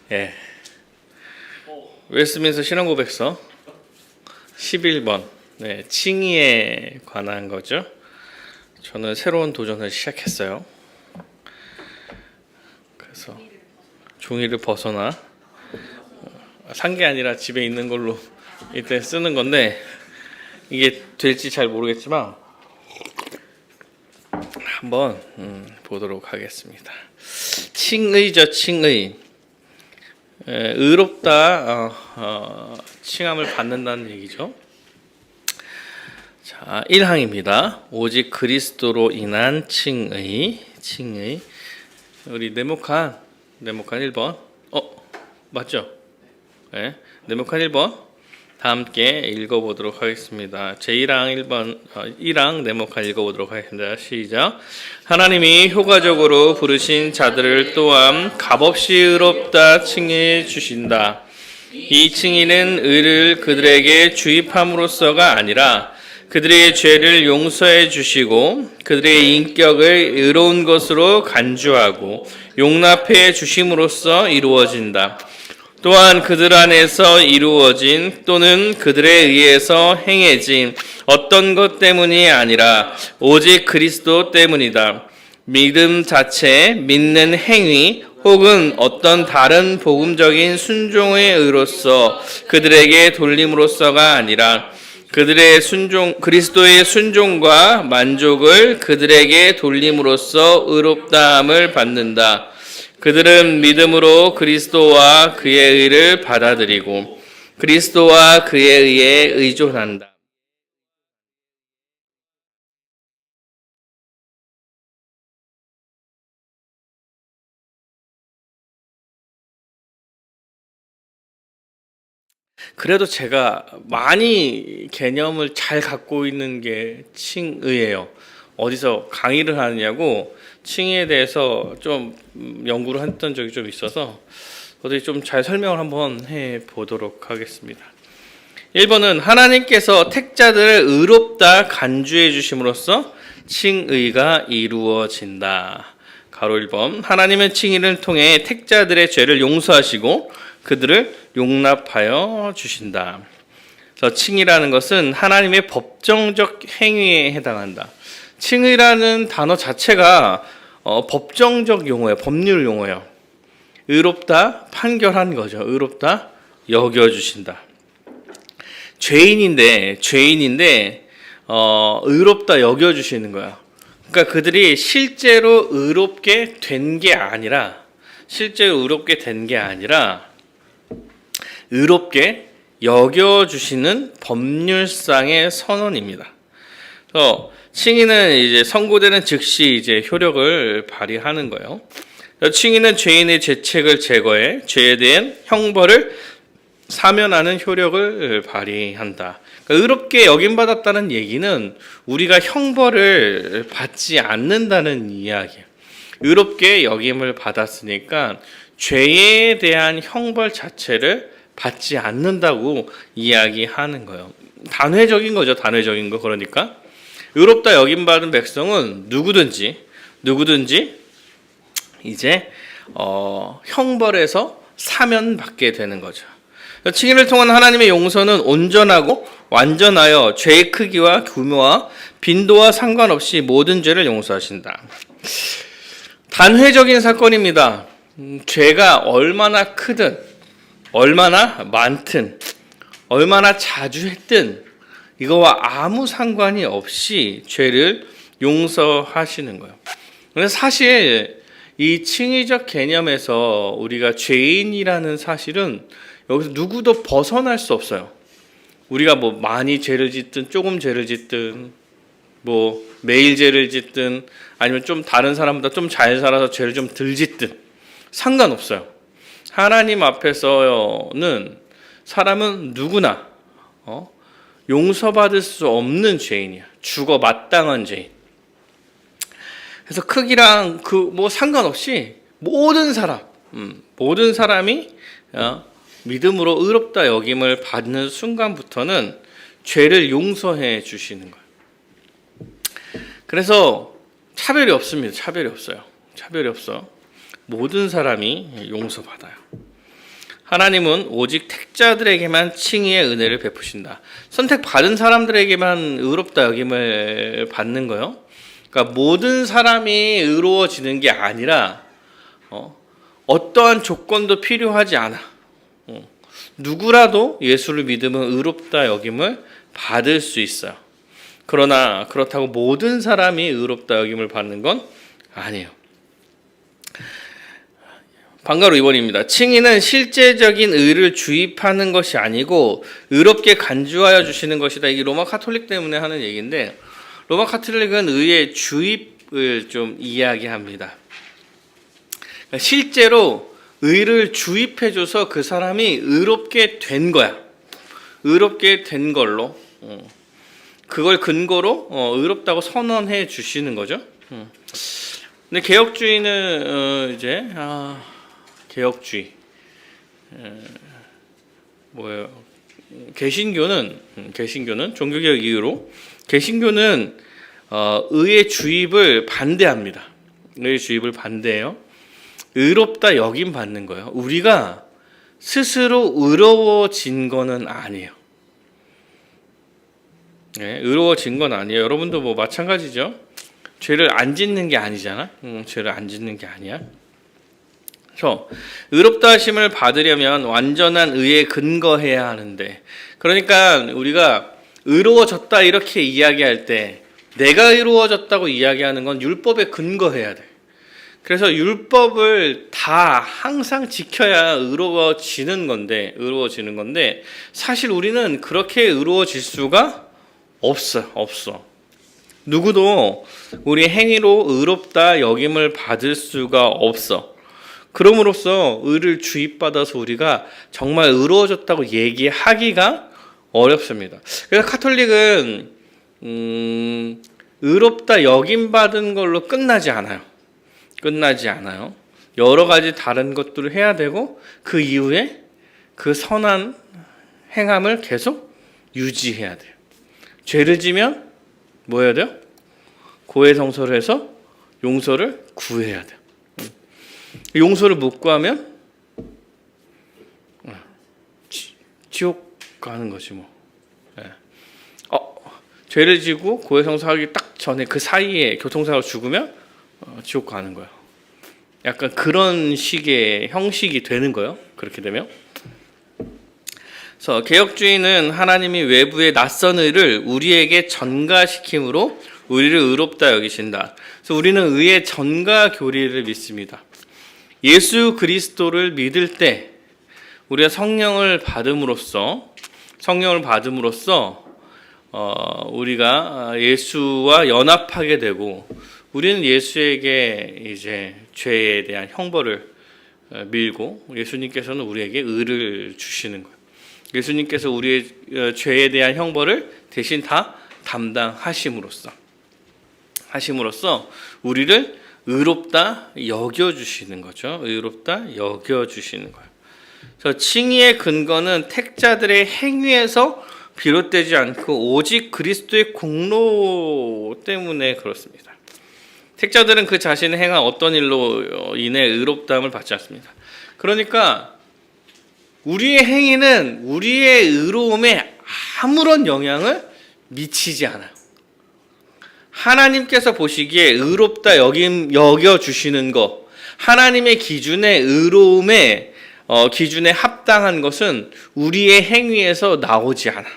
예. 웨스트민스터 신앙고백서 11번. 네, 칭의에 관한 거죠. 저는 새로운 도전을 시작했어요. 그래서 종이를 벗어나 산 게 아니라 집에 있는 걸로 일단 쓰는 건데 이게 될지 잘 모르겠지만 한번 보도록 하겠습니다. 칭의죠, 칭의. 의롭다, 칭함을 받는다는 얘기죠. 자, 1항입니다. 오직 그리스도로 인한 칭의. 우리 네모칸 1번. 맞죠? 네, 네모칸 1번. 다 함께 읽어보도록 하겠습니다. 제1항 1항 네모칸 읽어보도록 하겠습니다. 시작. 하나님이 효과적으로 부르신 자들을 또한 값없이 의롭다 칭해 주신다. 이 칭의는 의를 그들에게 주입함으로써가 아니라 그들의 죄를 용서해 주시고 그들의 인격을 의로운 것으로 간주하고 용납해 주심으로써 이루어진다. 또한 그들 안에서 이루어진 또는 그들에 의해서 행해진 어떤 것 때문이 아니라 오직 그리스도 때문이다. 믿음 자체, 믿는 행위 혹은 어떤 다른 복음적인 순종의 의로서 그들에게 돌림으로써가 아니라 그들의 그리스도의 순종과 만족을 그들에게 돌림으로써 의롭다함을 받는다. 그들은 믿음으로 그리스도와 그의 의를 받아들이고 그리스도와 그에 의해 의존한다. 그래도 제가 많이 개념을 잘 갖고 있는 게 칭의예요. 어디서 강의를 하느냐고 칭의에 대해서 좀 연구를 했던 적이 좀 있어서 어떻게 좀 잘 설명을 한번 해 보도록 하겠습니다. 1번은 하나님께서 택자들을 의롭다 간주해 주심으로써 칭의가 이루어진다. 가로 1번. 하나님은 칭의를 통해 택자들의 죄를 용서하시고 그들을 용납하여 주신다. 그래서 칭의라는 것은 하나님의 법정적 행위에 해당한다. 칭의라는 단어 자체가 법정적 용어예요. 법률 용어예요. 의롭다 판결한 거죠. 의롭다 여겨주신다. 죄인인데 의롭다 여겨주시는 거야. 그러니까 그들이 실제로 의롭게 된 게 아니라 의롭게 여겨주시는 법률상의 선언입니다. 그래서 칭의는 이제 선고되는 즉시 이제 효력을 발휘하는 거예요. 칭의는 죄인의 죄책을 제거해 죄에 대한 형벌을 사면하는 효력을 발휘한다. 그러니까 의롭게 여김받았다는 얘기는 우리가 형벌을 받지 않는다는 이야기예요. 의롭게 여김을 받았으니까 죄에 대한 형벌 자체를 받지 않는다고 이야기하는 거예요. 단회적인 거죠. 단회적인 거. 그러니까 의롭다 여김받은 백성은 누구든지 이제 형벌에서 사면받게 되는 거죠. 칭의를 통한 하나님의 용서는 온전하고 완전하여 죄의 크기와 규모와 빈도와 상관없이 모든 죄를 용서하신다. 단회적인 사건입니다. 죄가 얼마나 크든 얼마나 많든 얼마나 자주 했든 이거와 아무 상관이 없이 죄를 용서하시는 거예요. 근데 사실 이 칭의적 개념에서 우리가 죄인이라는 사실은 여기서 누구도 벗어날 수 없어요. 우리가 뭐 많이 죄를 짓든 조금 죄를 짓든 뭐 매일 죄를 짓든 아니면 좀 다른 사람보다 좀 잘 살아서 죄를 좀 덜 짓든 상관없어요. 하나님 앞에서는 사람은 누구나 용서받을 수 없는 죄인이야. 죽어 마땅한 죄인. 그래서 크기랑 뭐 상관없이 모든 사람이 믿음으로 의롭다 여김을 받는 순간부터는 죄를 용서해 주시는 거예요. 그래서 차별이 없습니다. 차별이 없어요. 모든 사람이 용서받아요. 하나님은 오직 택자들에게만 칭의의 은혜를 베푸신다. 선택받은 사람들에게만 의롭다 여김을 받는 거요. 그러니까 모든 사람이 의로워지는 게 아니라 어떠한 조건도 필요하지 않아. 누구라도 예수를 믿으면 의롭다 여김을 받을 수 있어요. 그러나 그렇다고 모든 사람이 의롭다 여김을 받는 건 아니에요. 방가로 2번입니다. 칭의는 실제적인 의를 주입하는 것이 아니고 의롭게 간주하여 주시는 것이다. 이게 로마 카톨릭 때문에 하는 얘기인데, 로마 카톨릭은 의의 주입을 좀 이야기합니다. 그러니까 실제로 의를 주입해줘서 그 사람이 의롭게 된 거야. 의롭게 된 걸로 그걸 근거로 의롭다고 선언해 주시는 거죠. 근데 개혁주의는 이제 개혁주의 뭐예요? 개신교는 종교개혁 이후로 개신교는 의의 주입을 반대합니다. 의의 주입을 반대해요. 의롭다 여김 받는 거예요. 우리가 스스로 의로워진 거는 아니에요. 네, 의로워진 건 아니에요. 여러분도 뭐 마찬가지죠. 죄를 안 짓는 게 아니잖아. 죄를 안 짓는 게 아니야. 그래서 의롭다 하심을 받으려면 완전한 의에 근거해야 하는데, 그러니까 우리가 의로워졌다 이렇게 이야기할 때 내가 의로워졌다고 이야기하는 건 율법에 근거해야 돼. 그래서 율법을 다 항상 지켜야 의로워지는 건데 사실 우리는 그렇게 의로워질 수가 없어. 누구도 우리 행위로 의롭다 여김을 받을 수가 없어. 그럼으로써 의를 주입받아서 우리가 정말 의로워졌다고 얘기하기가 어렵습니다. 그래서 카톨릭은 의롭다 여김 받은 걸로 끝나지 않아요. 여러 가지 다른 것들을 해야 되고 그 이후에 그 선한 행함을 계속 유지해야 돼요. 죄를 지면 뭐 해야 돼요? 고해성사를 해서 용서를 구해야 돼요. 용서를 못 구하면 지옥 가는 거지 뭐. 죄를 지고 고해성사하기 딱 전에 그 사이에 교통사고 죽으면 지옥 가는 거예요. 약간 그런 식의 형식이 되는 거예요. 그렇게 되면. 그래서 개혁주의는 하나님이 외부의 낯선 의를 우리에게 전가시킴으로 우리를 의롭다 여기신다. 그래서 우리는 의의 전가 교리를 믿습니다. 예수 그리스도를 믿을 때 우리가 성령을 받음으로써 우리가 예수와 연합하게 되고, 우리는 예수에게 이제 죄에 대한 형벌을 밀고 예수님께서는 우리에게 의를 주시는 거예요. 예수님께서 우리의 죄에 대한 형벌을 대신 다 담당하심으로써 우리를 의롭다 여겨주시는 거죠. 의롭다 여겨주시는 거예요. 그래서 칭의의 근거는 택자들의 행위에서 비롯되지 않고 오직 그리스도의 공로 때문에 그렇습니다. 택자들은 그 자신의 행한 어떤 일로 인해 의롭다함을 받지 않습니다. 그러니까 우리의 행위는 우리의 의로움에 아무런 영향을 미치지 않아요. 하나님께서 보시기에 의롭다 여겨주시는 것, 하나님의 기준의 의로움의 기준에 합당한 것은 우리의 행위에서 나오지 않아.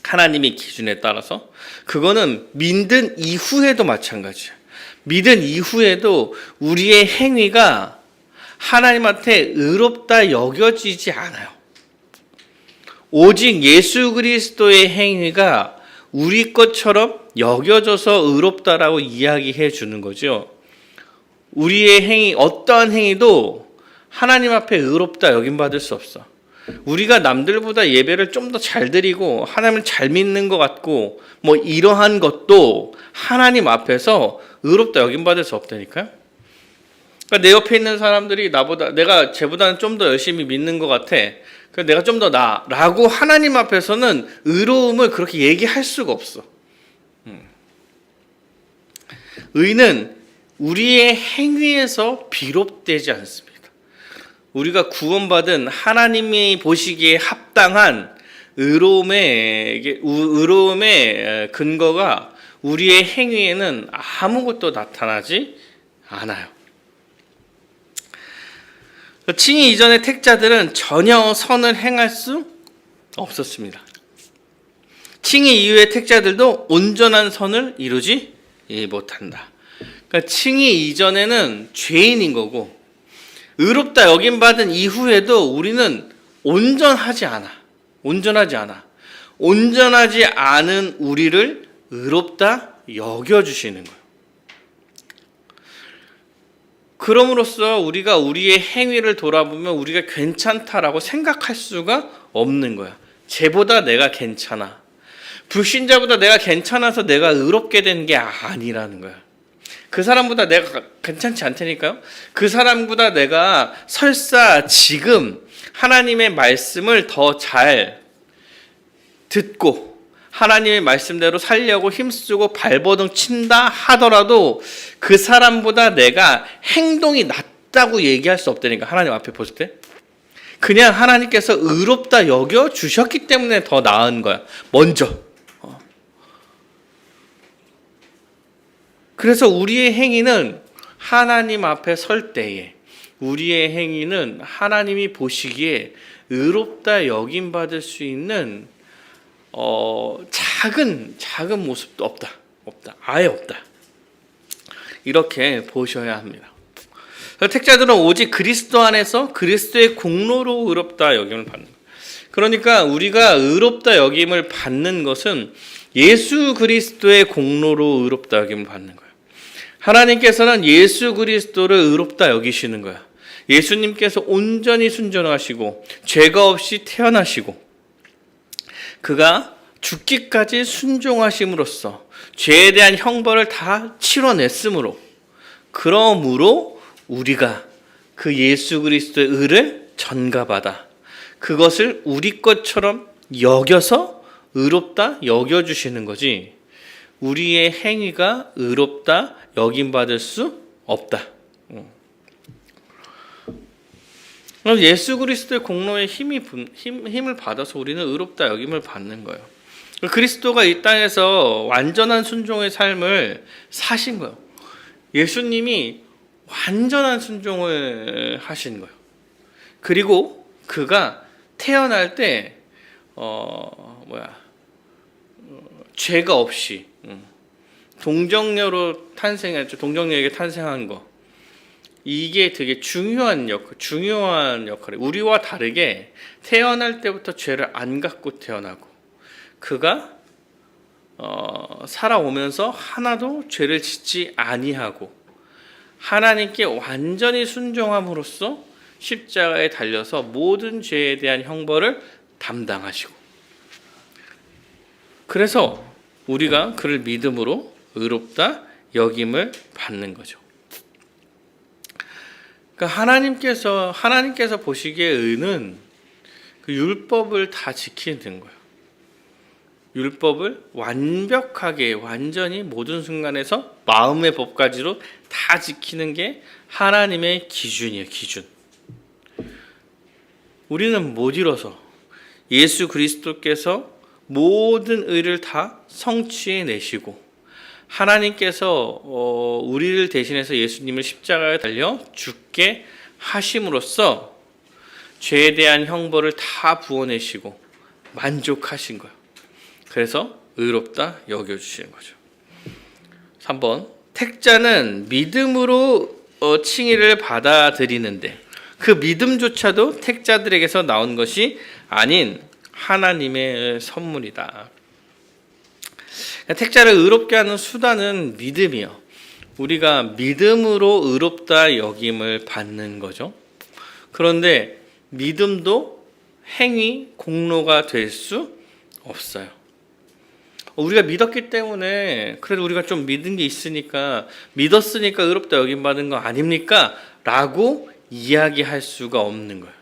하나님의 기준에 따라서 그거는 믿은 이후에도 마찬가지야. 믿은 이후에도 우리의 행위가 하나님한테 의롭다 여겨지지 않아요. 오직 예수 그리스도의 행위가 우리 것처럼 여겨져서 의롭다라고 이야기해 주는 거죠. 우리의 행위, 어떠한 행위도 하나님 앞에 의롭다 여김받을 수 없어. 우리가 남들보다 예배를 좀 더 잘 드리고 하나님을 잘 믿는 것 같고 뭐 이러한 것도 하나님 앞에서 의롭다 여김받을 수 없다니까요. 그러니까 내 옆에 있는 사람들이 내가 쟤보다는 좀 더 열심히 믿는 것 같아. 그래서 내가 좀 더 나아라고 하나님 앞에서는 의로움을 그렇게 얘기할 수가 없어. 의는 우리의 행위에서 비롯되지 않습니다. 우리가 구원받은 하나님이 보시기에 합당한 의로움의 근거가 우리의 행위에는 아무것도 나타나지 않아요. 칭의 이전의 택자들은 전혀 선을 행할 수 없었습니다. 칭의 이후의 택자들도 온전한 선을 이루지 못한다. 그러니까 칭의 이전에는 죄인인 거고, 의롭다 여김받은 이후에도 우리는 온전하지 않아. 온전하지 않은 우리를 의롭다 여겨주시는 거예요. 그럼으로써 우리가 우리의 행위를 돌아보면 우리가 괜찮다라고 생각할 수가 없는 거야. 쟤보다 내가 괜찮아. 불신자보다 내가 괜찮아서 내가 의롭게 된 게 아니라는 거야. 그 사람보다 내가 괜찮지 않다니까요. 그 사람보다 내가 설사 지금 하나님의 말씀을 더 잘 듣고 하나님의 말씀대로 살려고 힘쓰고 발버둥 친다 하더라도 그 사람보다 내가 행동이 낫다고 얘기할 수 없다니까. 하나님 앞에 보실 때 그냥 하나님께서 의롭다 여겨 주셨기 때문에 더 나은 거야. 먼저. 그래서 우리의 행위는 하나님 앞에 설 때에 우리의 행위는 하나님이 보시기에 의롭다 여김 받을 수 있는 작은 모습도 없다. 아예 없다. 이렇게 보셔야 합니다. 택자들은 오직 그리스도 안에서 그리스도의 공로로 의롭다 여김을 받는 거예요. 그러니까 우리가 의롭다 여김을 받는 것은 예수 그리스도의 공로로 의롭다 여김을 받는 거예요. 하나님께서는 예수 그리스도를 의롭다 여기시는 거야. 예수님께서 온전히 순전하시고 죄가 없이 태어나시고 그가 죽기까지 순종하심으로써 죄에 대한 형벌을 다 치러냈으므로 그러므로 우리가 그 예수 그리스도의 의를 전가받아 그것을 우리 것처럼 여겨서 의롭다 여겨주시는 거지 우리의 행위가 의롭다 여김받을 수 없다. 그럼 예수 그리스도의 공로에 힘을 받아서 우리는 의롭다 여김을 받는 거예요. 그리스도가 이 땅에서 완전한 순종의 삶을 사신 거예요. 예수님이 완전한 순종을 하신 거예요. 그리고 그가 태어날 때 죄가 없이 동정녀로 탄생했죠. 동정녀에게 탄생한 거. 이게 되게 중요한 역할이에요. 우리와 다르게 태어날 때부터 죄를 안 갖고 태어나고 그가 살아오면서 하나도 죄를 짓지 아니하고 하나님께 완전히 순종함으로써 십자가에 달려서 모든 죄에 대한 형벌을 담당하시고 그래서 우리가 그를 믿음으로 의롭다 여김을 받는 거죠. 그러니까 하나님께서 보시기에 의는 그 율법을 다 지키는 거예요. 율법을 완벽하게 완전히 모든 순간에서 마음의 법까지로 다 지키는 게 하나님의 기준이에요. 기준. 우리는 못 이뤄서 예수 그리스도께서 모든 의를 다 성취해 내시고 하나님께서 우리를 대신해서 예수님을 십자가에 달려 죽게 하심으로써 죄에 대한 형벌을 다 부어내시고 만족하신 거예요. 그래서 의롭다 여겨주시는 거죠. 3번 택자는 믿음으로 칭의를 받아들이는데 그 믿음조차도 택자들에게서 나온 것이 아닌 하나님의 선물이다. 택자를 의롭게 하는 수단은 믿음이요. 우리가 믿음으로 의롭다 여김을 받는 거죠. 그런데 믿음도 행위, 공로가 될 수 없어요. 우리가 믿었기 때문에 그래도 우리가 좀 믿은 게 있으니까 믿었으니까 의롭다 여김 받은 거 아닙니까? 라고 이야기할 수가 없는 거예요.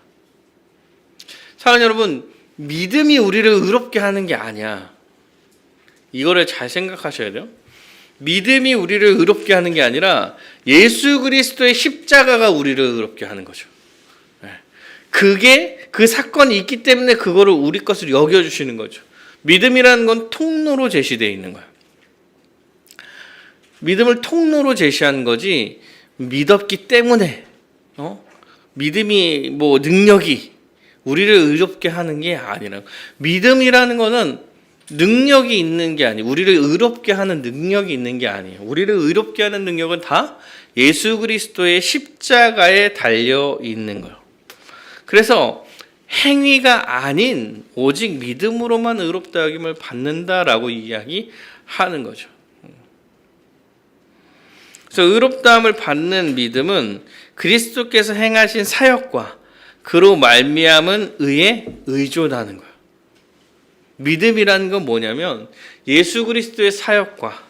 사랑하는 여러분, 믿음이 우리를 의롭게 하는 게 아니야. 이거를 잘 생각하셔야 돼요. 믿음이 우리를 의롭게 하는 게 아니라 예수 그리스도의 십자가가 우리를 의롭게 하는 거죠. 네. 그게 그 사건이 있기 때문에 그거를 우리 것으로 여겨주시는 거죠. 믿음이라는 건 통로로 제시되어 있는 거예요. 믿음을 통로로 제시한 거지 믿었기 때문에 믿음이 뭐 능력이 우리를 의롭게 하는 게 아니라 믿음이라는 거는 능력이 있는 게 아니에요. 우리를 의롭게 하는 능력이 있는 게 아니에요. 우리를 의롭게 하는 능력은 다 예수 그리스도의 십자가에 달려 있는 거예요. 그래서 행위가 아닌 오직 믿음으로만 의롭다 여김을 받는다라고 이야기하는 거죠. 그래서 의롭다함을 받는 믿음은 그리스도께서 행하신 사역과 그로 말미암은 의에 의존하는 거예요. 믿음이라는 건 뭐냐면 예수 그리스도의 사역과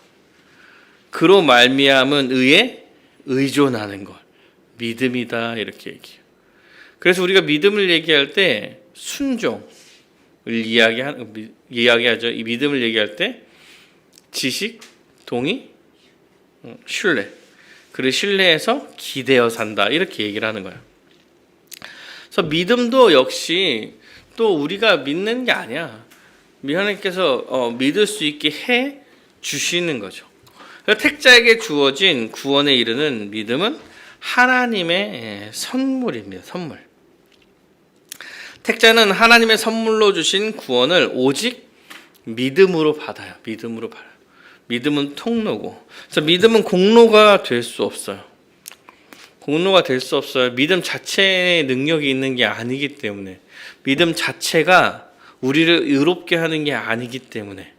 그로 말미암은 의에 의존하는 것. 믿음이다 이렇게 얘기해요. 그래서 우리가 믿음을 얘기할 때 순종을 이야기하죠. 이 믿음을 얘기할 때 지식, 동의, 신뢰. 그리고 신뢰해서 기대어 산다 이렇게 얘기를 하는 거예요. 그래서 믿음도 역시 또 우리가 믿는 게 아니야. 하나님께서 믿을 수 있게 해 주시는 거죠. 택자에게 주어진 구원에 이르는 믿음은 하나님의 선물입니다. 선물. 택자는 하나님의 선물로 주신 구원을 오직 믿음으로 받아요. 믿음으로 받아요. 믿음은 통로고, 그래서 믿음은 공로가 될 수 없어요. 공로가 될 수 없어요. 믿음 자체에 능력이 있는 게 아니기 때문에, 믿음 자체가 우리를 의롭게 하는 게 아니기 때문에,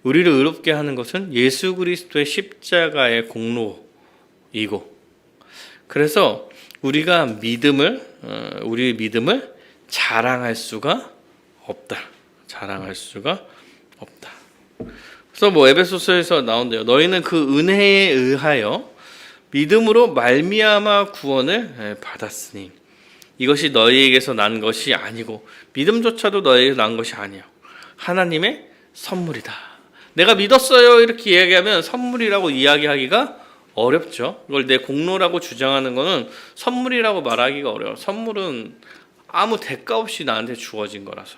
우리를 의롭게 하는 것은 예수 그리스도의 십자가의 공로이고, 그래서 우리가 우리의 믿음을 자랑할 수가 없다. 자랑할 수가 없다. 그래서 에베소서에서 나온대요. 너희는 그 은혜에 의하여 믿음으로 말미암아 구원을 받았으니 이것이 너희에게서 난 것이 아니고 믿음조차도 너희에게서 난 것이 아니야. 하나님의 선물이다. 내가 믿었어요 이렇게 이야기하면 선물이라고 이야기하기가 어렵죠. 이걸 내 공로라고 주장하는 거는 선물이라고 말하기가 어려워요. 선물은 아무 대가 없이 나한테 주어진 거라서.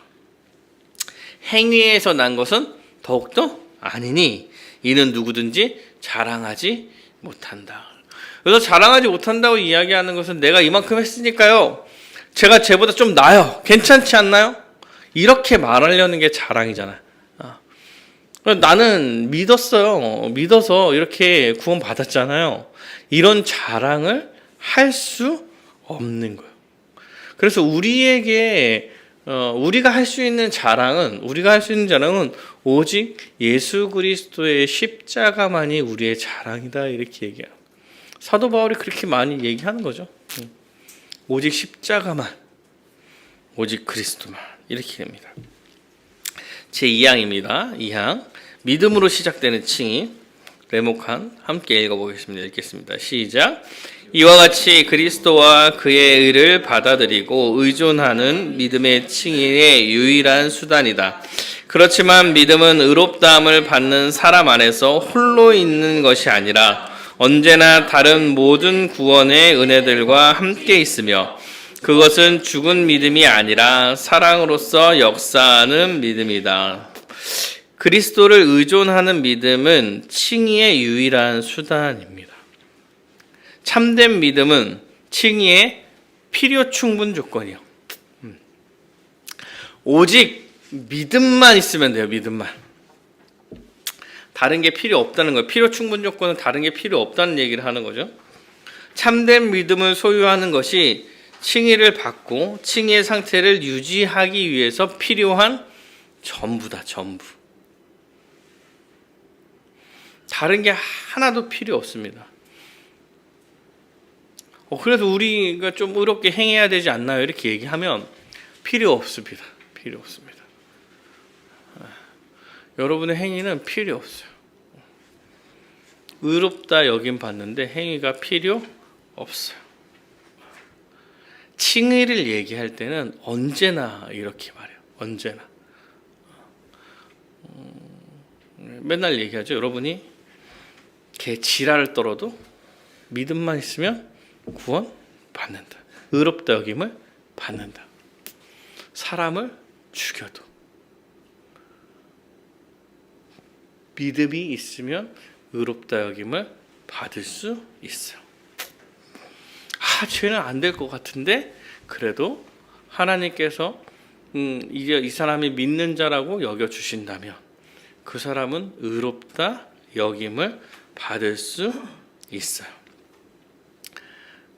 행위에서 난 것은 더욱더 아니니 이는 누구든지 자랑하지 못한다. 그래서 자랑하지 못한다고 이야기하는 것은 내가 이만큼 했으니까요, 제가 쟤보다 좀 나아요, 괜찮지 않나요? 이렇게 말하려는 게 자랑이잖아요. 나는 믿었어요. 믿어서 이렇게 구원 받았잖아요. 이런 자랑을 할 수 없는 거예요. 그래서 우리가 할 수 있는 자랑은 오직 예수 그리스도의 십자가만이 우리의 자랑이다 이렇게 얘기해요. 사도 바울이 그렇게 많이 얘기하는 거죠. 오직 십자가만, 오직 그리스도만 이렇게 됩니다. 제2항입니다. 2항 믿음으로 시작되는 칭의 레모칸 함께 읽어보겠습니다. 읽겠습니다. 시작. 이와 같이 그리스도와 그의 의를 받아들이고 의존하는 믿음의 칭의의 유일한 수단이다. 그렇지만 믿음은 의롭다함을 받는 사람 안에서 홀로 있는 것이 아니라 언제나 다른 모든 구원의 은혜들과 함께 있으며 그것은 죽은 믿음이 아니라 사랑으로서 역사하는 믿음이다. 그리스도를 의존하는 믿음은 칭의의 유일한 수단입니다. 참된 믿음은 칭의의 필요 충분 조건이요. 오직 믿음만 있으면 돼요. 믿음만. 다른 게 필요 없다는 거예요. 필요 충분 조건은 다른 게 필요 없다는 얘기를 하는 거죠. 참된 믿음을 소유하는 것이 칭의를 받고 칭의의 상태를 유지하기 위해서 필요한 전부다. 전부. 다른 게 하나도 필요 없습니다. 그래서 우리가 좀 의롭게 행해야 되지 않나요? 이렇게 얘기하면 필요 없습니다. 필요 없습니다. 여러분의 행위는 필요 없어요. 의롭다 여김 받는데 행위가 필요 없어요. 칭의를 얘기할 때는 언제나 이렇게 말해요. 언제나. 맨날 얘기하죠. 여러분이 개 지랄을 떨어도 믿음만 있으면 구원 받는다. 의롭다 여김을 받는다. 사람을 죽여도 믿음이 있으면 의롭다 여김을 받을 수 있어요. 죄는 안 될 것 같은데 그래도 하나님께서 이제 이 사람이 믿는 자라고 여겨 주신다면 그 사람은 의롭다 여김을 받을 수 있어요.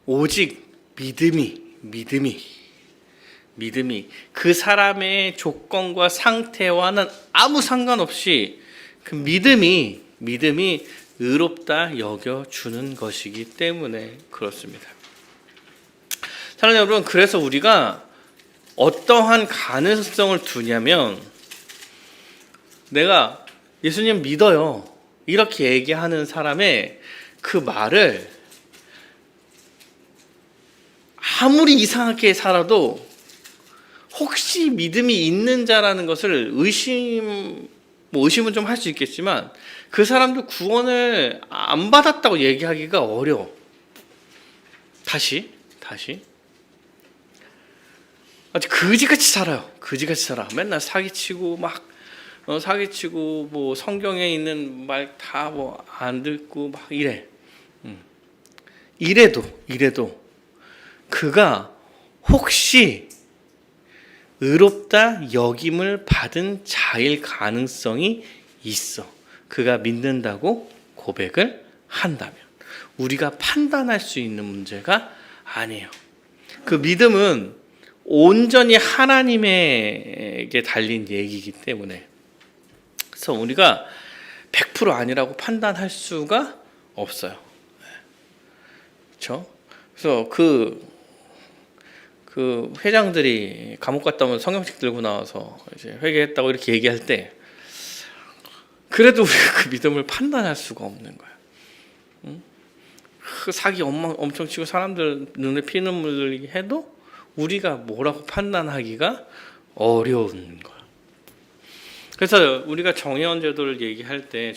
오직 믿음이 그 사람의 조건과 상태와는 아무 상관없이 그 믿음이 의롭다 여겨주는 것이기 때문에 그렇습니다. 사랑하는 여러분, 그래서 우리가 어떠한 가능성을 두냐면 내가 예수님 믿어요 이렇게 얘기하는 사람의 그 말을 아무리 이상하게 살아도 혹시 믿음이 있는 자라는 것을 의심은 좀 할 수 있겠지만 그 사람도 구원을 안 받았다고 얘기하기가 어려워. 다시 아주 그지같이 살아요. 그지같이 살아. 맨날 사기치고 뭐 성경에 있는 말 다 뭐 안 듣고 막 이래. 이래도 그가 혹시 의롭다 여김을 받은 자일 가능성이 있어. 그가 믿는다고 고백을 한다면 우리가 판단할 수 있는 문제가 아니에요. 그 믿음은 온전히 하나님에게 달린 얘기이기 때문에 그래서 우리가 100% 아니라고 판단할 수가 없어요. 그렇죠? 그래서 그 회장들이 감옥 갔다 오면 성경책 들고 나와서 이제 회개했다고 이렇게 얘기할 때 그래도 우리가 그 믿음을 판단할 수가 없는 거야. 그 사기 엄청 치고 사람들 눈에 피눈물 흘리게 해도 우리가 뭐라고 판단하기가 어려운 거야. 그래서 우리가 정의원 제도를 얘기할 때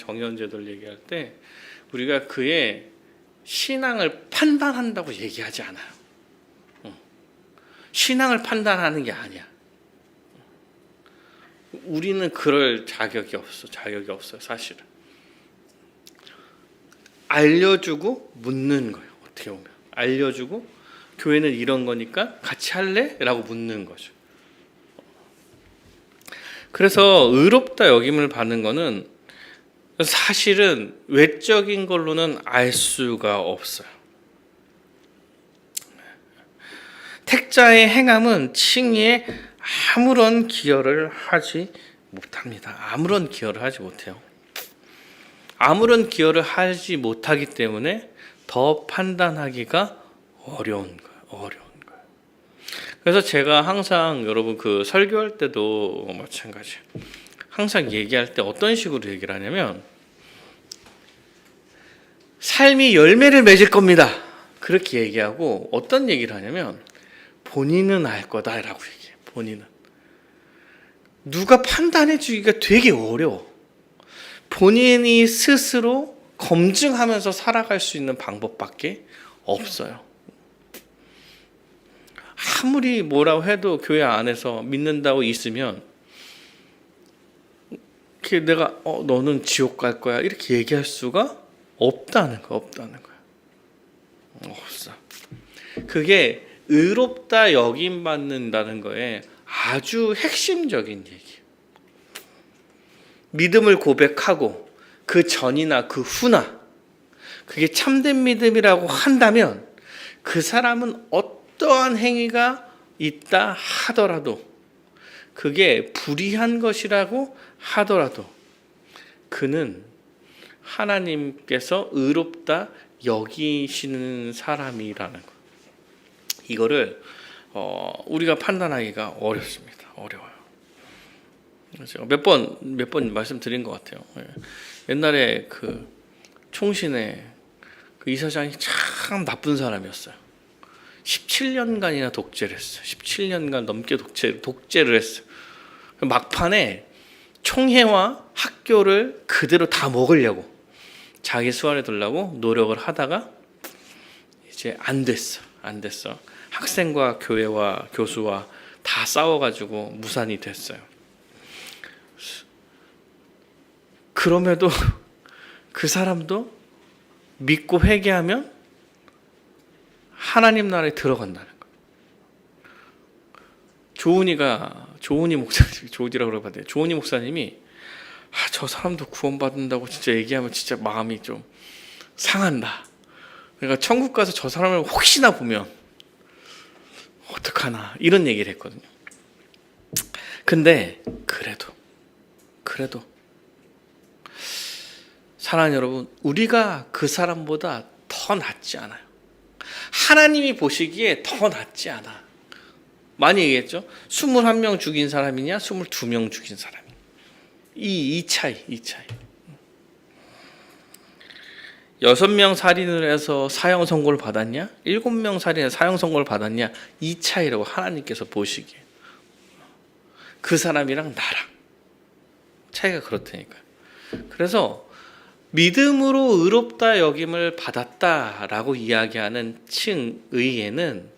우리가 그의 신앙을 판단한다고 얘기하지 않아요. 신앙을 판단하는 게 아니야. 우리는 그럴 자격이 없어요, 사실은. 알려주고 묻는 거예요. 어떻게 보면 알려주고 교회는 이런 거니까 같이 할래? 라고 묻는 거죠. 그래서 의롭다 여김을 받는 거는 사실은 외적인 걸로는 알 수가 없어요. 택자의 행함은 칭의에 아무런 기여를 하지 못합니다. 아무런 기여를 하지 못해요. 아무런 기여를 하지 못하기 때문에 더 판단하기가 어려운 거예요. 그래서 제가 항상 여러분 그 설교할 때도 마찬가지. 항상 얘기할 때 어떤 식으로 얘기를 하냐면 삶이 열매를 맺을 겁니다. 그렇게 얘기하고 어떤 얘기를 하냐면 본인은 알 거다라고 얘기해요. 본인은. 누가 판단해 주기가 되게 어려워. 본인이 스스로 검증하면서 살아갈 수 있는 방법밖에 없어요. 아무리 뭐라고 해도 교회 안에서 믿는다고 있으면 내가 너는 지옥 갈 거야 이렇게 얘기할 수가 없다는 거야. 없어. 그게 의롭다 여김 받는다는 거에 아주 핵심적인 얘기예요. 믿음을 고백하고 그 전이나 그 후나 그게 참된 믿음이라고 한다면 그 사람은 어떠한 행위가 있다 하더라도 그게 불의한 것이라고 하더라도 그는 하나님께서 의롭다 여기시는 사람이라는 거. 이거를 우리가 판단하기가 어렵습니다. 어려워요. 제가 몇 번 말씀드린 것 같아요. 옛날에 그 총신의 그 이사장이 참 나쁜 사람이었어요. 17년간이나 독재를 했어요. 17년간 넘게 독재를 했어요. 막판에 총회와 학교를 그대로 다 먹으려고 자기 수하에 두려고 노력을 하다가 이제 안 됐어. 안 됐어. 학생과 교회와 교수와 다 싸워가지고 무산이 됐어요. 그럼에도 그 사람도 믿고 회개하면 하나님 나라에 들어간다는 거예요. 조은희 목사님, 조은이라고 그러거든요. 조은희 목사님이 저 사람도 구원받는다고 진짜 얘기하면 진짜 마음이 좀 상한다. 그러니까 천국 가서 저 사람을 혹시나 보면 어떡하나 이런 얘기를 했거든요. 근데 그래도 사랑하는 여러분, 우리가 그 사람보다 더 낫지 않아요. 하나님이 보시기에 더 낫지 않아. 많이 얘기했죠. 21명 죽인 사람이냐 22명 죽인 사람이냐. 이 차이. 6명 살인을 해서 사형 선고를 받았냐 7명 살인해서 사형 선고를 받았냐, 이 차이라고 하나님께서 보시기에. 그 사람이랑 나랑 차이가 그렇다니까요. 그래서 믿음으로 의롭다 여김을 받았다라고 이야기하는 층의에는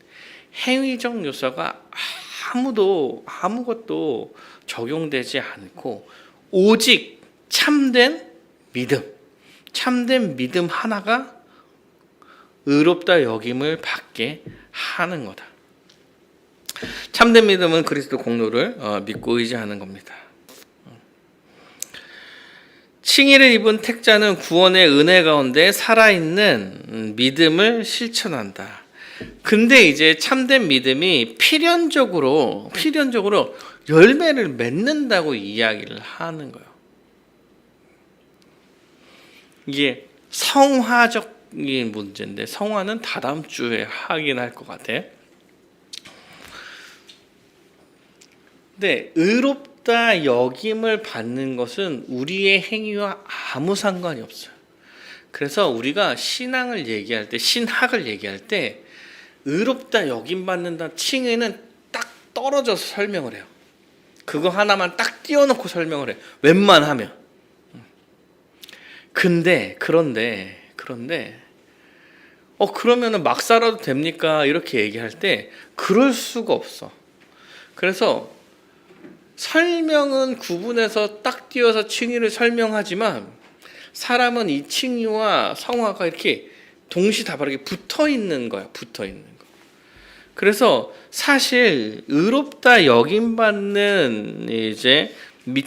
행위적 요소가 아무것도 적용되지 않고 오직 참된 믿음 하나가 의롭다 여김을 받게 하는 거다. 참된 믿음은 그리스도 공로를 믿고 의지하는 겁니다. 칭의를 입은 택자는 구원의 은혜 가운데 살아있는 믿음을 실천한다. 근데 이제 참된 믿음이 필연적으로 열매를 맺는다고 이야기를 하는 거예요. 이게 성화적인 문제인데, 성화는 다다음 주에 하긴 할 것 같아. 근데 의롭다 여김을 받는 것은 우리의 행위와 아무 상관이 없어요. 그래서 우리가 신앙을 얘기할 때, 신학을 얘기할 때 의롭다 여김 받는다 칭의는 딱 떨어져서 설명을 해요. 그거 하나만 딱 띄워놓고 설명을 해요. 웬만하면. 그런데 그러면은 막 살아도 됩니까? 이렇게 얘기할 때 그럴 수가 없어. 그래서 설명은 구분해서 딱 띄워서 칭의를 설명하지만 사람은 이 칭의와 성화가 이렇게 동시다발하게 붙어 있는 거야. 그래서 사실 의롭다 여김받는 이제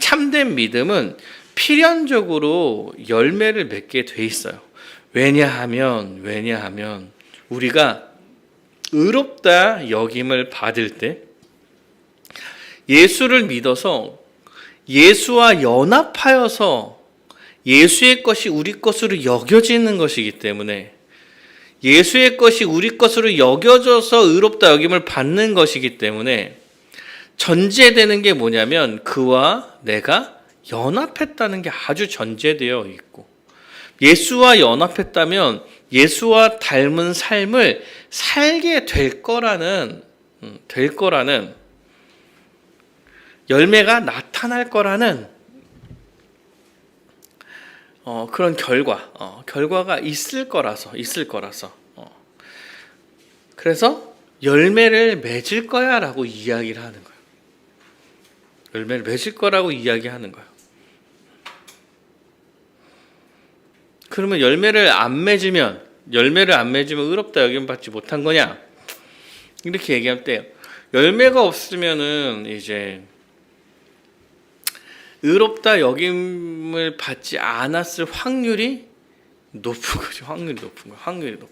참된 믿음은 필연적으로 열매를 맺게 돼 있어요. 왜냐하면 우리가 의롭다 여김을 받을 때 예수를 믿어서 예수와 연합하여서 예수의 것이 우리 것으로 여겨지는 것이기 때문에, 예수의 것이 우리 것으로 여겨져서 의롭다 여김을 받는 것이기 때문에 전제되는 게 뭐냐면 그와 내가 연합했다는 게 아주 전제되어 있고, 예수와 연합했다면 예수와 닮은 삶을 살게 될 거라는 열매가 나타날 거라는 그런 결과가 있을 거라서 그래서 열매를 맺을 거야라고 이야기를 하는 거예요. 열매를 맺을 거라고 이야기하는 거예요. 그러면 열매를 안 맺으면 의롭다 여김 받지 못한 거냐? 이렇게 얘기할 때 열매가 없으면은 이제 의롭다 여김을 받지 않았을 확률이 높은 거죠. 확률이 높은.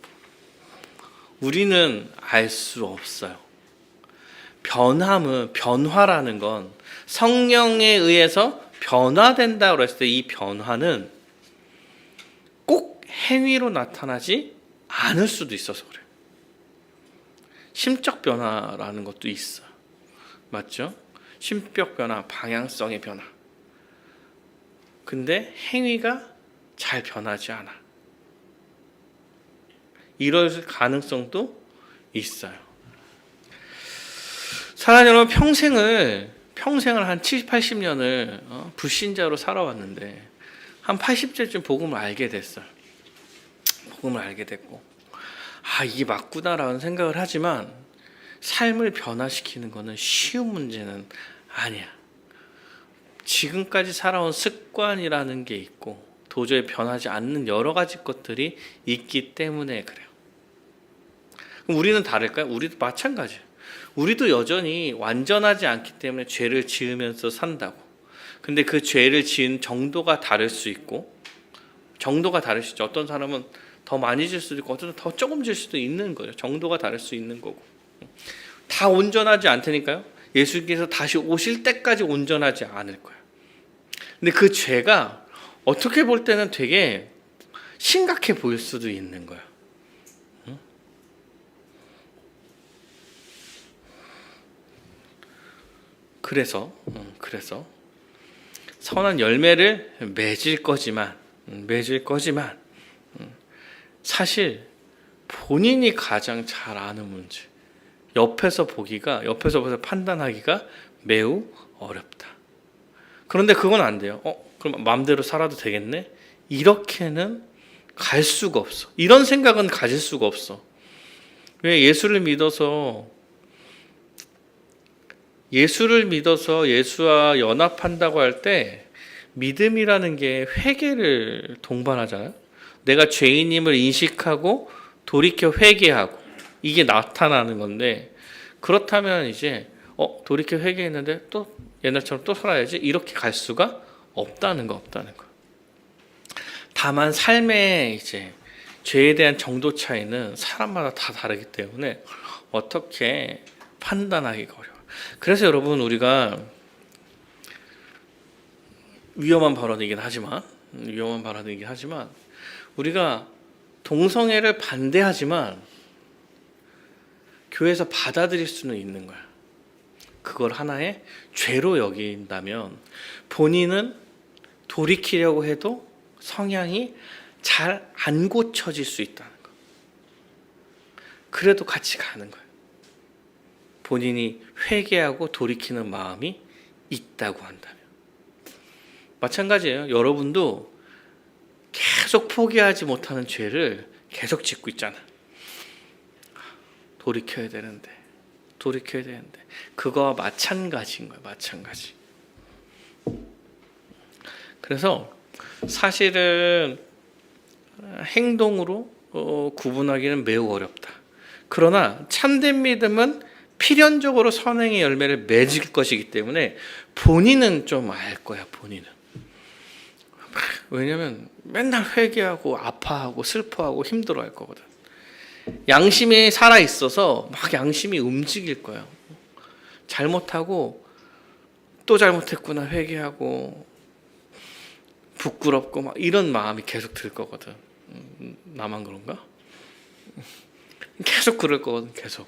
우리는 알 수 없어요. 변화라는 건 성령에 의해서 변화된다고 했을 때 이 변화는 꼭 행위로 나타나지 않을 수도 있어서 그래요. 심적 변화라는 것도 있어요. 맞죠? 심적 변화, 방향성의 변화. 근데 행위가 잘 변하지 않아. 이럴 가능성도 있어요. 사랑하는 여러분, 평생을 한 70, 80년을 불신자로 살아왔는데 한 80세쯤 복음을 알게 됐어요. 복음을 알게 됐고 이게 맞구나라는 생각을 하지만 삶을 변화시키는 거는 쉬운 문제는 아니야. 지금까지 살아온 습관이라는 게 있고 도저히 변하지 않는 여러 가지 것들이 있기 때문에 그래요. 그럼 우리는 다를까요? 우리도 마찬가지예요. 우리도 여전히 완전하지 않기 때문에 죄를 지으면서 산다고. 근데 그 죄를 지은 정도가 다를 수 있고, 정도가 다를 수 있죠. 어떤 사람은 더 많이 질 수도 있고, 어떤 사람은 더 조금 질 수도 있는 거예요. 정도가 다를 수 있는 거고. 다 온전하지 않다니까요. 예수께서 다시 오실 때까지 온전하지 않을 거예요. 근데 그 죄가 어떻게 볼 때는 되게 심각해 보일 수도 있는 거예요. 그래서 선한 열매를 맺을 거지만 사실 본인이 가장 잘 아는 문제, 옆에서 판단하기가 매우 어렵다. 그런데 그건 안 돼요. 그럼 마음대로 살아도 되겠네? 이렇게는 갈 수가 없어. 이런 생각은 가질 수가 없어. 왜? 예수를 믿어서 예수와 연합한다고 할 때 믿음이라는 게 회개를 동반하잖아요. 내가 죄인임을 인식하고 돌이켜 회개하고 이게 나타나는 건데, 그렇다면 이제 돌이켜 회개했는데 또 옛날처럼 또 살아야지 이렇게 갈 수가 없다는 거. 다만 삶의 이제 죄에 대한 정도 차이는 사람마다 다 다르기 때문에 어떻게 판단하기가 어려워요. 그래서 여러분, 우리가 위험한 발언이긴 하지만 우리가 동성애를 반대하지만 교회에서 받아들일 수는 있는 거야. 그걸 하나의 죄로 여긴다면 본인은 돌이키려고 해도 성향이 잘 안 고쳐질 수 있다는 거. 그래도 같이 가는 거예요. 본인이 회개하고 돌이키는 마음이 있다고 한다면. 마찬가지예요. 여러분도 계속 포기하지 못하는 죄를 계속 짓고 있잖아. 돌이켜야 되는데 그거와 마찬가지인 거예요. 마찬가지. 그래서 사실은 행동으로 구분하기는 매우 어렵다. 그러나 참된 믿음은 필연적으로 선행의 열매를 맺을 것이기 때문에 본인은 좀 알 거야. 본인은. 왜냐면 맨날 회개하고 아파하고 슬퍼하고 힘들어할 거거든. 양심이 살아있어서 막 양심이 움직일 거예요. 잘못하고 또 잘못했구나 회개하고 부끄럽고 막 이런 마음이 계속 들 거거든. 나만 그런가? 계속 그럴 거거든. 계속.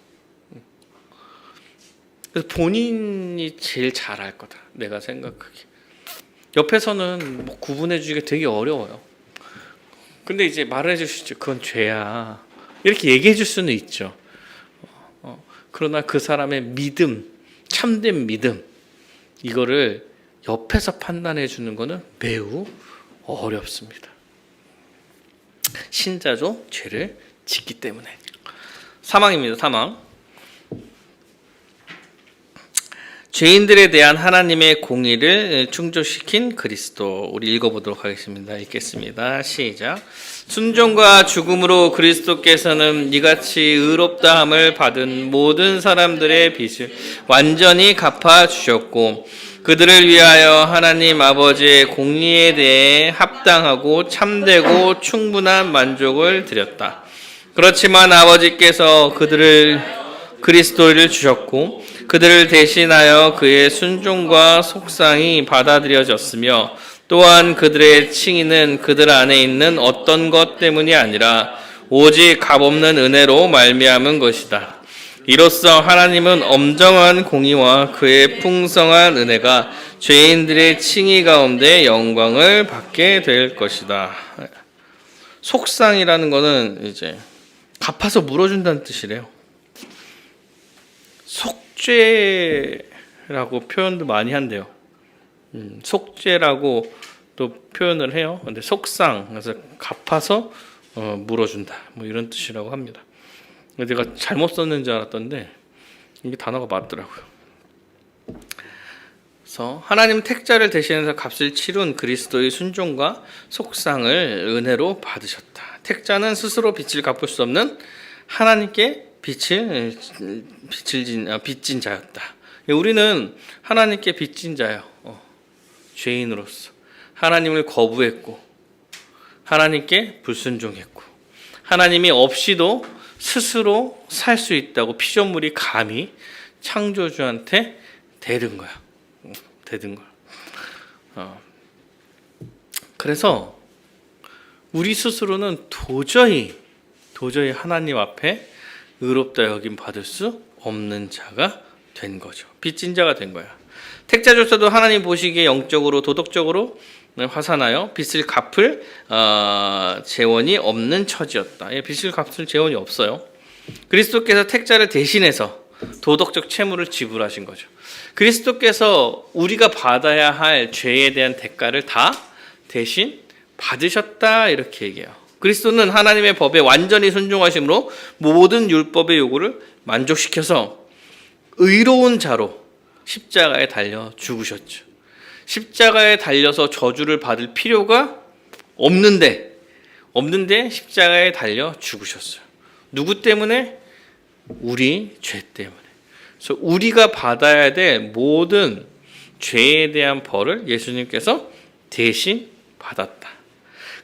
그래서 본인이 제일 잘 알 거다. 내가 생각하기에. 옆에서는 뭐 구분해 주기가 되게 어려워요. 근데 이제 말해 주시죠. 그건 죄야. 이렇게 얘기해 줄 수는 있죠. 그러나 그 사람의 믿음, 참된 믿음, 이거를 옆에서 판단해 주는 거는 매우 어렵습니다. 신자도 죄를 짓기 때문에. 사망입니다. 사망. 죄인들에 대한 하나님의 공의를 충족시킨 그리스도. 우리 읽어보도록 하겠습니다. 읽겠습니다. 시작. 순종과 죽음으로 그리스도께서는 이같이 의롭다함을 받은 모든 사람들의 빚을 완전히 갚아주셨고 그들을 위하여 하나님 아버지의 공의에 대해 합당하고 참되고 충분한 만족을 드렸다. 그렇지만 아버지께서 그리스도를 주셨고 그들을 대신하여 그의 순종과 속상이 받아들여졌으며 또한 그들의 칭의는 그들 안에 있는 어떤 것 때문이 아니라 오직 값없는 은혜로 말미암은 것이다. 이로써 하나님은 엄정한 공의와 그의 풍성한 은혜가 죄인들의 칭의 가운데 영광을 받게 될 것이다. 속상이라는 거는 이제 갚아서 물어준다는 뜻이래요. 속죄라고 표현도 많이 한대요. 속죄라고 또 표현을 해요. 근데 속상, 그래서 갚아서 물어준다. 뭐 이런 뜻이라고 합니다. 내가 잘못 썼는 줄 알았던데 이게 단어가 맞더라고요. 그래서 하나님 택자를 대신해서 값을 치룬 그리스도의 순종과 속상을 은혜로 받으셨다. 택자는 스스로 빚을 갚을 수 없는 하나님께 빚진 자였다. 우리는 하나님께 빚진 자요. 죄인으로서 하나님을 거부했고 하나님께 불순종했고 하나님이 없이도 스스로 살 수 있다고 피조물이 감히 창조주한테 대든 거야. 그래서 우리 스스로는 도저히 하나님 앞에 의롭다 여김 받을 수 없는 자가 된 거죠. 빚진 자가 된 거야. 택자조차도 하나님 보시기에 영적으로 도덕적으로 화산하여 빚을 갚을 재원이 없는 처지였다. 빚을 갚을 재원이 없어요. 그리스도께서 택자를 대신해서 도덕적 채무를 지불하신 거죠. 그리스도께서 우리가 받아야 할 죄에 대한 대가를 다 대신 받으셨다 이렇게 얘기해요. 그리스도는 하나님의 법에 완전히 순종하심으로 모든 율법의 요구를 만족시켜서 의로운 자로 십자가에 달려 죽으셨죠. 십자가에 달려서 저주를 받을 필요가 없는데 십자가에 달려 죽으셨어요. 누구 때문에? 우리 죄 때문에. 그래서 우리가 받아야 될 모든 죄에 대한 벌을 예수님께서 대신 받았다.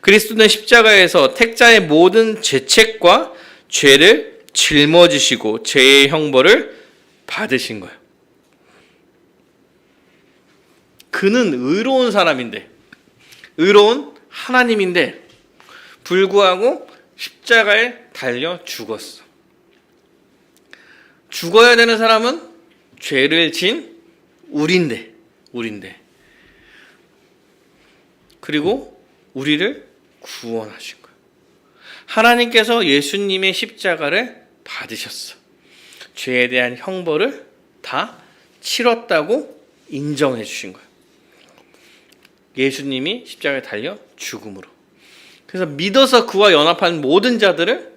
그리스도는 십자가에서 택자의 모든 죄책과 죄를 짊어지시고 죄의 형벌을 받으신 거예요. 그는 의로운 사람인데, 의로운 하나님인데 불구하고 십자가에 달려 죽었어. 죽어야 되는 사람은 죄를 진 우리인데 그리고 우리를 구원하신 거예요. 하나님께서 예수님의 십자가를 받으셨어. 죄에 대한 형벌을 다 치렀다고 인정해 주신 거예요. 예수님이 십자가에 달려 죽음으로. 그래서 믿어서 그와 연합한 모든 자들을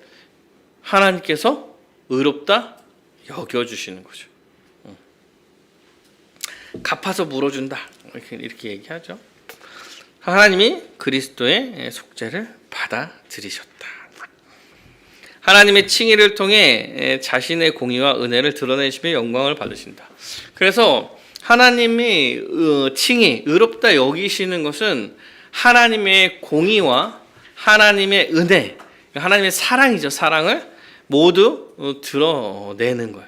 하나님께서 의롭다 여겨주시는 거죠. 갚아서 물어준다 이렇게 얘기하죠. 하나님이 그리스도의 속죄를 받아들이셨다. 하나님의 칭의를 통해 자신의 공의와 은혜를 드러내시며 영광을 받으신다. 그래서 하나님이 칭의, 의롭다 여기시는 것은 하나님의 공의와 하나님의 은혜, 하나님의 사랑이죠. 사랑을 모두 드러내는 거예요.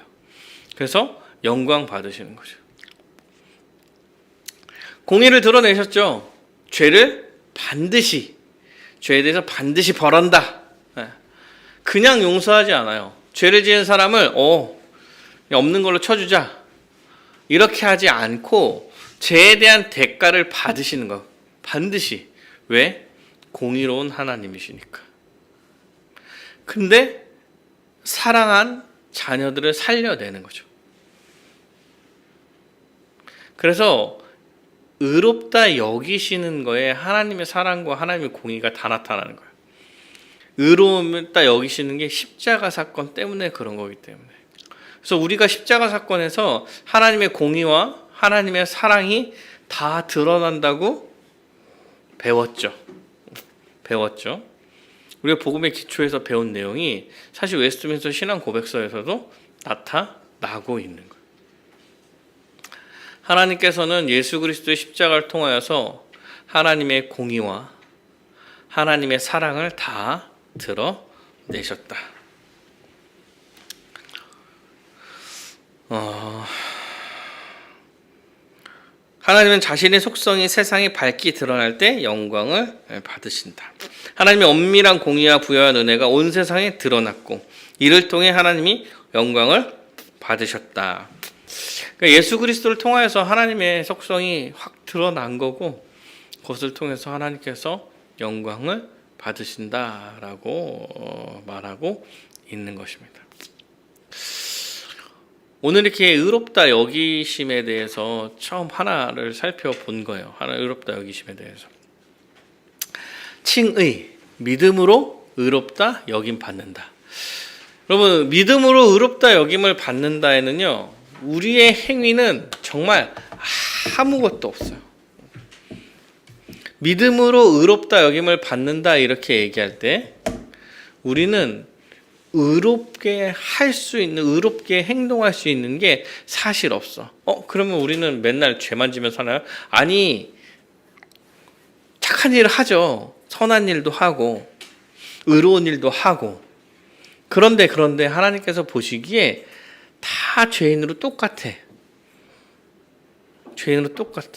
그래서 영광 받으시는 거죠. 공의를 드러내셨죠. 죄에 대해서 반드시 벌한다. 그냥 용서하지 않아요. 죄를 지은 사람을 없는 걸로 쳐주자 이렇게 하지 않고 죄에 대한 대가를 받으시는 거. 반드시. 왜? 공의로운 하나님이시니까. 근데 사랑한 자녀들을 살려내는 거죠. 그래서 의롭다 여기시는 거에 하나님의 사랑과 하나님의 공의가 다 나타나는 거예요. 의롭다 여기시는 게 십자가 사건 때문에 그런 거기 때문에. 그래서 우리가 십자가 사건에서 하나님의 공의와 하나님의 사랑이 다 드러난다고 배웠죠. 우리가 복음의 기초에서 배운 내용이 사실 웨스트민스터 신앙 고백서에서도 나타나고 있는 거예요. 하나님께서는 예수 그리스도의 십자가를 통하여서 하나님의 공의와 하나님의 사랑을 다 드러내셨다. 하나님은 자신의 속성이 세상에 밝게 드러날 때 영광을 받으신다. 하나님의 엄밀한 공의와 부여한 은혜가 온 세상에 드러났고 이를 통해 하나님이 영광을 받으셨다. 그러니까 예수 그리스도를 통하여서 하나님의 속성이 확 드러난 거고 그것을 통해서 하나님께서 영광을 받으신다라고 말하고 있는 것입니다. 오늘 이렇게 의롭다 여기심에 대해서 처음 하나를 살펴본 거예요. 하나 의롭다 여기심에 대해서. 칭의, 믿음으로 의롭다 여김 받는다. 여러분, 믿음으로 의롭다 여김을 받는다에는요, 우리의 행위는 정말 아무것도 없어요. 믿음으로 의롭다 여김을 받는다 이렇게 얘기할 때 우리는 의롭게 할 수 있는, 의롭게 행동할 수 있는 게 사실 없어. 그러면 우리는 맨날 죄만 지면 사나요? 아니, 착한 일을 하죠. 선한 일도 하고 의로운 일도 하고. 그런데 하나님께서 보시기에 다 죄인으로 똑같아. 죄인으로 똑같아.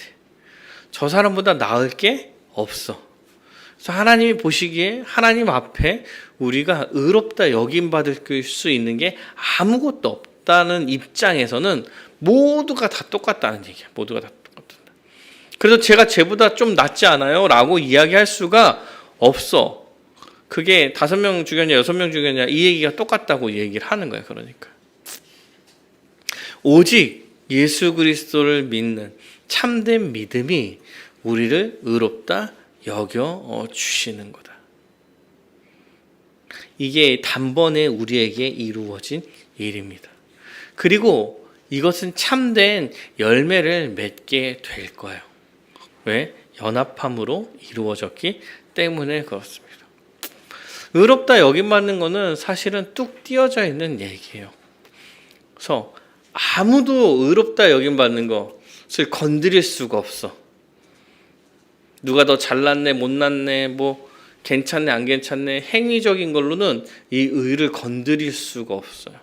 저 사람보다 나을 게 없어. 그래서 하나님이 보시기에 하나님 앞에 우리가 의롭다 여김받을 수 있는 게 아무것도 없다는 입장에서는 모두가 다 똑같다는 얘기야. 모두가 다 똑같다. 그래서 제가 쟤보다 좀 낫지 않아요? 라고 이야기할 수가 없어. 그게 5명 죽였냐 6명 죽였냐 이 얘기가 똑같다고 얘기를 하는 거야. 그러니까 오직 예수 그리스도를 믿는 참된 믿음이 우리를 의롭다 여겨 주시는 거다. 이게 단번에 우리에게 이루어진 일입니다. 그리고 이것은 참된 열매를 맺게 될 거예요. 왜? 연합함으로 이루어졌기 때문에 그렇습니다. 의롭다 여김받는 거는 사실은 뚝 띄어져 있는 얘기예요. 그래서 아무도 의롭다 여김받는 것을 건드릴 수가 없어. 누가 더 잘났네 못났네 뭐 괜찮네 안 괜찮네 행위적인 걸로는 이 의를 건드릴 수가 없어요.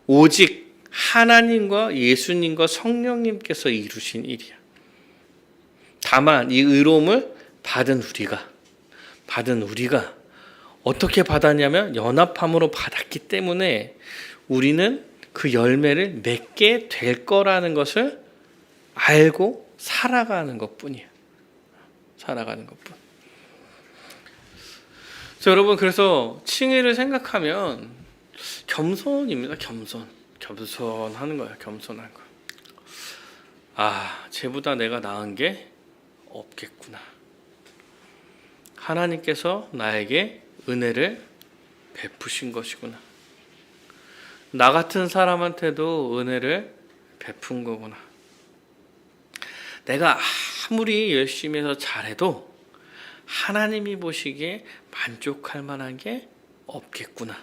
오직 하나님과 예수님과 성령님께서 이루신 일이야. 다만 이 의로움을 받은 우리가 어떻게 받았냐면 연합함으로 받았기 때문에 우리는 그 열매를 맺게 될 거라는 것을 알고 살아가는 것뿐이야. 살아가는 것뿐. 여러분, 그래서 칭의를 생각하면 겸손입니다. 겸손하는 거야. 겸손한 거. 쟤보다 내가 나은 게 없겠구나. 하나님께서 나에게 은혜를 베푸신 것이구나. 나 같은 사람한테도 은혜를 베푼 거구나. 내가 아무리 열심히 해서 잘해도 하나님이 보시기에 만족할 만한 게 없겠구나.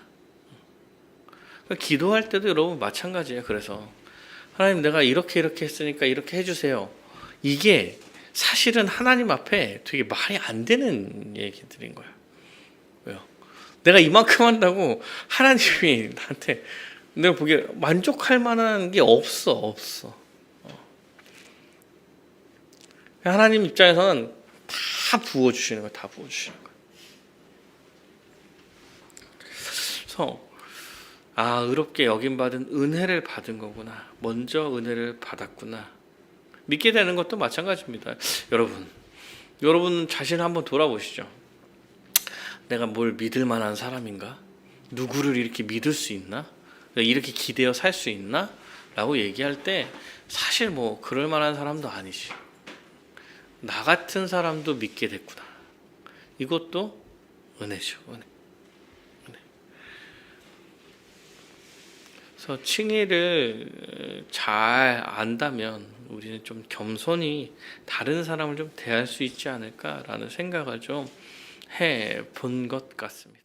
기도할 때도 여러분 마찬가지예요. 그래서 하나님 내가 이렇게 했으니까 이렇게 해주세요. 이게 사실은 하나님 앞에 되게 말이 안 되는 얘기들인 거예요. 왜요? 내가 이만큼 한다고 하나님이 나한테 내가 보기에 만족할 만한 게 없어. 하나님 입장에서는 다 부어주시는 거예요. 다 부어주시는 거예요. 그래서 의롭게 여김받은 은혜를 받은 거구나. 먼저 은혜를 받았구나. 믿게 되는 것도 마찬가지입니다. 여러분 자신을 한번 돌아보시죠. 내가 뭘 믿을 만한 사람인가? 누구를 이렇게 믿을 수 있나? 이렇게 기대어 살 수 있나? 라고 얘기할 때 사실 뭐 그럴 만한 사람도 아니지. 나 같은 사람도 믿게 됐구나. 이것도 은혜죠. 은혜. 그래서 칭의를 잘 안다면 우리는 좀 겸손히 다른 사람을 좀 대할 수 있지 않을까라는 생각을 좀 해본 것 같습니다.